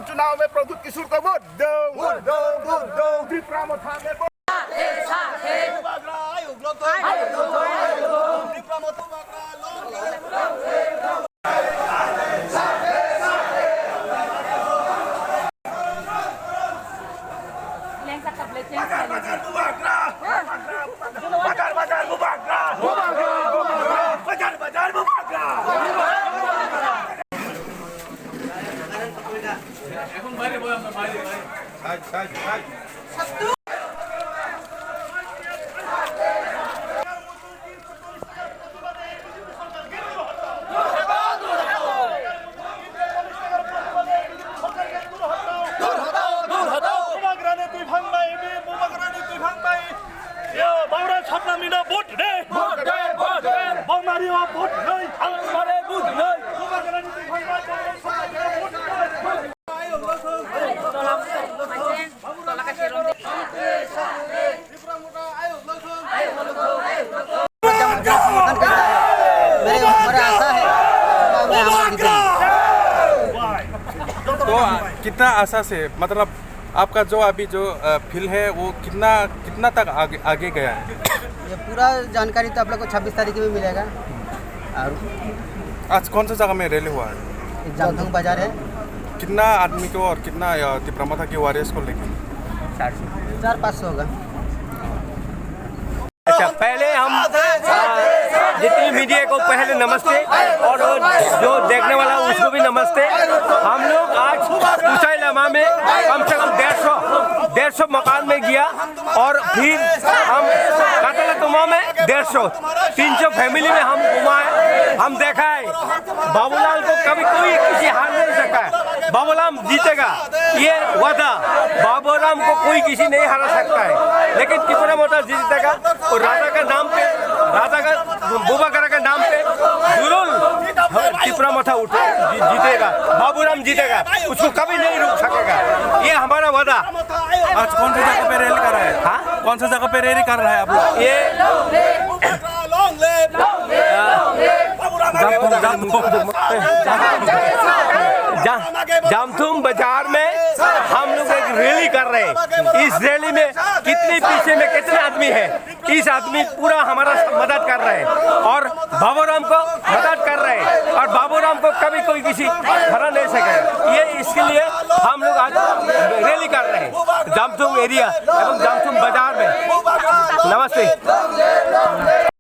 चुनाव में प्रभु किशोर को वोट दो त्रिपुरा मथा में तो कितना आशा से मतलब आपका जो अभी जो फील है वो कितना तक आगे गया है? ये पूरा जानकारी तो आप लोग को 26 तारीख में मिलेगा। और आज कौन सा जगह में रैली हुआ है? जामथंग बाजार है। कितना आदमी को और कितना तिप्रामथा के वॉरियर्स को लेके? 400-500 होगा। अच्छा, पहले हम जितनी मीडिया को पहले नमस्ते और जो देखने वाला उसको भी नमस्ते। हम लोग आज ऊंचाई लम्हा में कम से कम 150 मकान में गया और फिर हम कातला तुमा में 300 फैमिली में हम घुमाए। हम देखा है बाबूलाल को कभी कोई किसी हार नहीं सका है। बाबूलाल जीतेगा, ये वादा। बाबूराम को कोई किसी नहीं हरा सकता है, लेकिन त्रिपुरा मोटा जीतेगा। और राजा का नाम पे, राजा का बुबाकरा का नाम पे जरूर त्रिपुरा मथा जीतेगा, बाबूराम जीतेगा, उसको कभी नहीं रोक सकेगा। ये हमारा वादा। आज कौन सी जगह पे रैली कर रहा है? हाँ, कौन सी जगह पे रैली कर रहा है आप लोग? ये जामथुम बाजार में हम लोग एक रैली कर रहे हैं। इस रैली में कितने पीछे में कितने आदमी है, इस आदमी पूरा हमारा मदद कर रहे हैं और बाबूराम को मदद कर रहे हैं। और बाबूराम को कभी कोई किसी हरा नहीं सके। ये इसके लिए हम लोग आज रैली कर रहे हैं जामथुम एरिया एवं जामथुम बाजार में। नमस्ते।